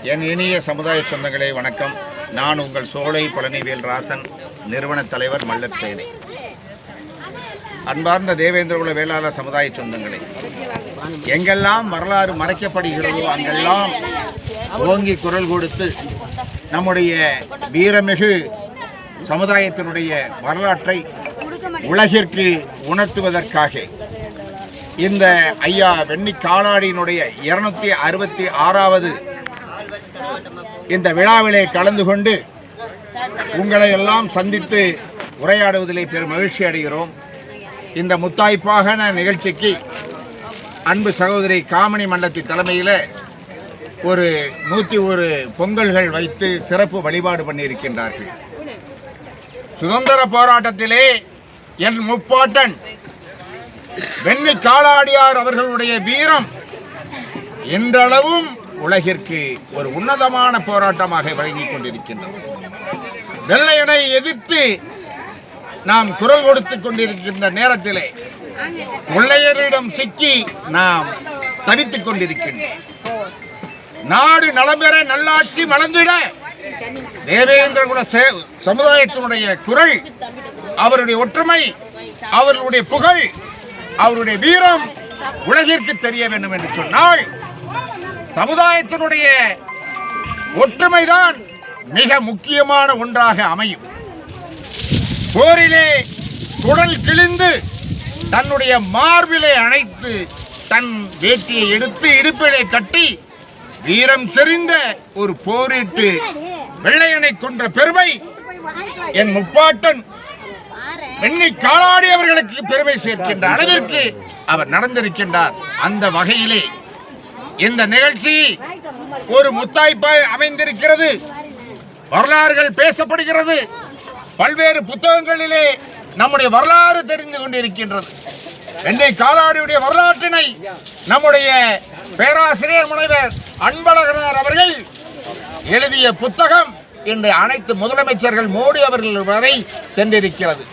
என் இனிய சமுதாய சொந்தங்களே வணக்கம். நான் உங்கள் சோலை பழனிவேல் ராசன், நிறுவன தலைவர் மல்லர் சேனை. அன்பார்ந்த தேவேந்திரகுல வேளாளர் சமுதாய சொந்தங்களே, எங்கெல்லாம் வரலாறு மறைக்கப்படுகிறதோ அங்கெல்லாம் ஓங்கி குரல் கொடுத்து நம்முடைய வீரமிகு சமுதாயத்தினுடைய வரலாற்றை உலகிற்கு உணர்த்துவதற்காக இந்த ஐயா வெண்ணி காலாடியினுடைய 266வது இந்த விழாவிலே கலந்து கொண்டு உங்களை எல்லாம் சந்தித்து உரையாடுவதிலே பெரும் மகிழ்ச்சி அடைகிறோம். இந்த முத்தாய்ப்பாக நிகழ்ச்சிக்கு அன்பு சகோதரி காமினி மண்டலத்தி தலைமையில் ஒரு 101 பொங்கல்கள் வைத்து சிறப்பு வழிபாடு பண்ணியிருக்கின்றார்கள். சுதந்திர போராட்டத்திலே என் முப்பாட்டன் வெண்ணி காலாடியார் அவர்களுடைய வீரம் இன்றளவும் உலகிற்கு ஒரு உன்னதமான போராட்டமாக வழங்கிக் கொண்டிருக்கின்றது. வெள்ளையனை எதிர்த்து நாம் குரல் கொடுத்துக் கொண்டிருக்கின்ற நேரத்திலே கொள்ளையரிடம் சிக்கி நாம் தவித்துக் கொண்டிருக்கின்றோம். நாடு நலம் பெற, நல்லாட்சி மலர்ந்திட தேவேந்திரகுல சமுதாயத்தினுடைய குரல், அவருடைய ஒற்றுமை, அவர்களுடைய புகழ், அவருடைய வீரம் உலகிற்கு தெரிய வேண்டும் என்று சொன்னால் சமுதாயத்தினுடைய ஒற்றுமைதான் மிக முக்கியமான ஒன்றாக அமையும். போரிலே குடல் கிழிந்து தன்னுடைய மார்பிலை அணைத்து தன் வேட்டியை எடுத்து இடுப்பிலே கட்டி வீரம் செறிந்த ஒரு போரிட்டு வெள்ளையனை கொன்ற பெருமை என் முப்பாட்டன் வெண்ணி காலாடி அவர்களுக்கு பெருமை சேர்க்கின்ற அளவிற்கு அவர் நடந்திருக்கின்றார். அந்த வகையிலே இந்த நிகழ்ச்சி ஒரு முத்தாய்ப்பாய் அமைந்திருக்கிறது. வரலாறுகள் பேசப்படுகிறது. பல்வேறு புத்தகங்களிலே நம்முடைய வரலாறு தெரிந்து கொண்டிருக்கின்றது. வெண்ணி காலாடியுடைய வரலாற்றினை நம்முடைய பேராசிரியர் முனைவர் அன்பழகனார் அவர்கள் எழுதிய புத்தகம் இன்று அனைத்து முதலமைச்சர்கள் மோடி அவர்கள் வரை சென்றிருக்கிறது.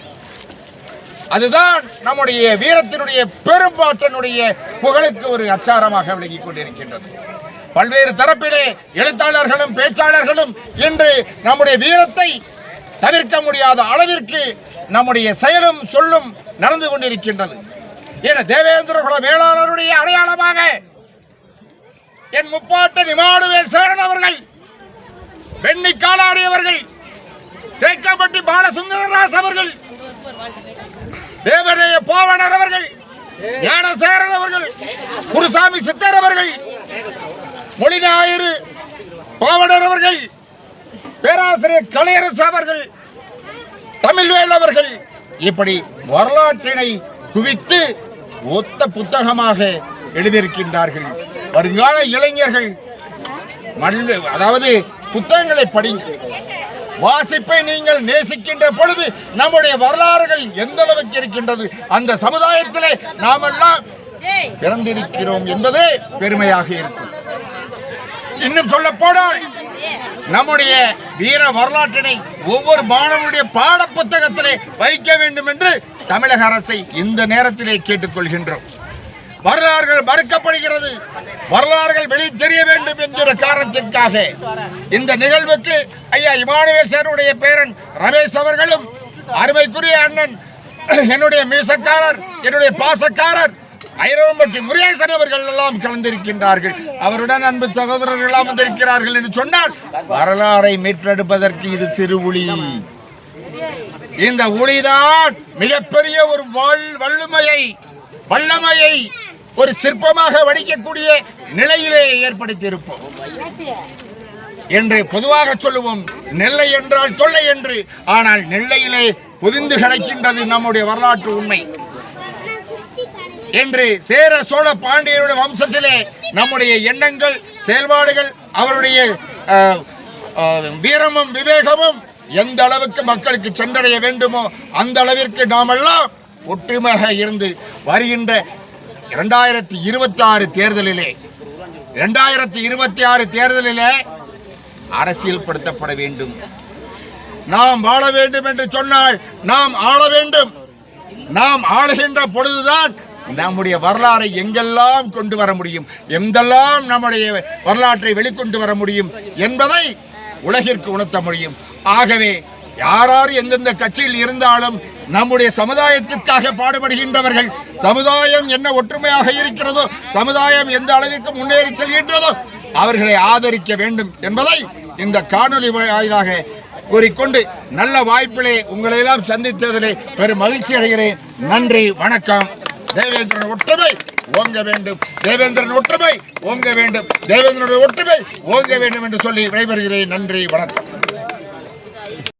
அதுதான் நம்முடைய வீரத்தினுடைய பெரும்பாட்டனுடைய புகழுக்கு ஒரு அச்சாரமாக விளங்கிக் கொண்டிருக்கின்றது. பல்வேறு தரப்பிலே எழுத்தாளர்களும் பேச்சாளர்களும் இன்று நம்முடைய வீரத்தை தவிர்க்க முடியாத அளவிற்கு நம்முடைய செயலும் சொல்லும் நடந்து கொண்டிருக்கின்றது. என தேவேந்திரகுல வேளாளருடைய அடையாளமாக என் முப்பாட்டன் இமானுவேல் சேரன் அவர்கள், வெண்ணி காலாடி அவர்கள், தேக்கப்பட்டி பாலசுந்தரராஸ் அவர்கள், தேவரைய போவனர் அவர்கள், ஞானசேரன் அவர்கள், குருசாமி சித்தர் அவர்கள், மொழிஞாயிறு போவனர் அவர்கள், பேராசிரியர் கலையரசு அவர்கள், தமிழ்வேல் அவர்கள், இப்படி வரலாற்றினை குவித்து ஒத்த புத்தகமாக எழுதியிருக்கின்றார்கள். வருங்கால இளைஞர்கள் அதாவது புத்தகங்களை படிங்க. வாசிப்பை நீங்கள் நேசிக்கின்ற பொழுது நம்முடைய வரலாறுகள் எந்த அளவுக்கு இருக்கின்றது, அந்த சமுதாயத்திலே நாமெல்லாம் பிறந்திருக்கிறோம் என்பதே பெருமையாக இருக்கும். இன்னும் சொல்ல போனால் நம்முடைய வீர வரலாற்றினை ஒவ்வொரு மாணவனுடைய பாட புத்தகத்திலே வைக்க வேண்டும் என்று தமிழக அரசை இந்த நேரத்திலே கேட்டுக்கொள்கின்றோம். வரலாறுகள் மறுக்கப்படுகிறது, வரலாறுகள் வெளியே தெரிய வேண்டும் என்கிற காரணத்திற்காக இந்த நிகழ்வுக்கு ஐயா இமானுவேல் சேரனுடைய பேரன் ரமேஷ் அவர்களும், அருமைக்குரிய அண்ணன் என்னுடைய மீசக்காரர், என்னுடைய பாசக்காரர் ஐரோம்பட்டி முருகேசன் அவர்கள் எல்லாம் கலந்திருக்கின்றார்கள். அவருடன் அன்பு சகோதரர்கள் எல்லாம் வந்திருக்கிறார்கள் என்று சொன்னால் வரலாறை மீட்டெடுப்பதற்கு இது சிறு ஒளி. இந்த ஒளிதான் மிகப்பெரிய ஒரு வல்லமையை ஒரு சிற்பமாக வடிக்கக்கூடிய நிலையிலே ஏற்படுத்தி இருப்போம் என்று பொதுவாக சொல்லுவோம். நெல்லை என்றால் தொல்லை என்று, ஆனால் நெல்லையிலே பொதிந்து கிடக்கின்றது நம்முடைய வரலாற்று உண்மை என்று சேர சோழ பாண்டியருடைய வம்சத்திலே நம்முடைய எண்ணங்கள், செயல்பாடுகள், அவருடைய வீரமும் விவேகமும் எந்த அளவுக்கு மக்களுக்கு சென்றடைய வேண்டுமோ அந்த அளவிற்கு நாமெல்லாம் ஒற்றுமையாக இருந்து வருகின்ற 2026 தேர்தலிலே 2026 தேர்தலிலே அரசியல் படுத்தப்பட வேண்டும். நாம் வாழ வேண்டும் என்று சொன்னால் நாம் ஆள வேண்டும். நாம் ஆளுகின்ற பொழுதுதான் நம்முடைய வரலாறை எங்கெல்லாம் கொண்டு வர முடியும், எந்தெல்லாம் நம்முடைய வரலாற்றை வெளிக்கொண்டு வர முடியும் என்பதை உலகிற்கு உணர்த்த முடியும். ஆகவே யார் எந்தெந்த கட்சியில் இருந்தாலும் நம்முடைய சமுதாயத்திற்காக பாடுபடுகின்றவர்கள், சமுதாயம் என்ன ஒற்றுமையாக இருக்கிறதோ, சமுதாயம் எந்த அளவிற்கு முன்னேறி செல்கின்றதோ அவர்களை ஆதரிக்க வேண்டும் என்பதை இந்த காணொலி வாயிலாக கூறிக்கொண்டு நல்ல வாய்ப்பிலே உங்களை எல்லாம் சந்தித்ததிலே பெரும் மகிழ்ச்சி அடைகிறேன். நன்றி, வணக்கம். தேவேந்திரன் ஒற்றுமை ஓங்க வேண்டும், தேவேந்திரன் ஒற்றுமை ஓங்க வேண்டும், தேவேந்திரனுடைய ஒற்றுமை ஓங்க வேண்டும் என்று சொல்லி விடைபெறுகிறேன். நன்றி, வணக்கம்.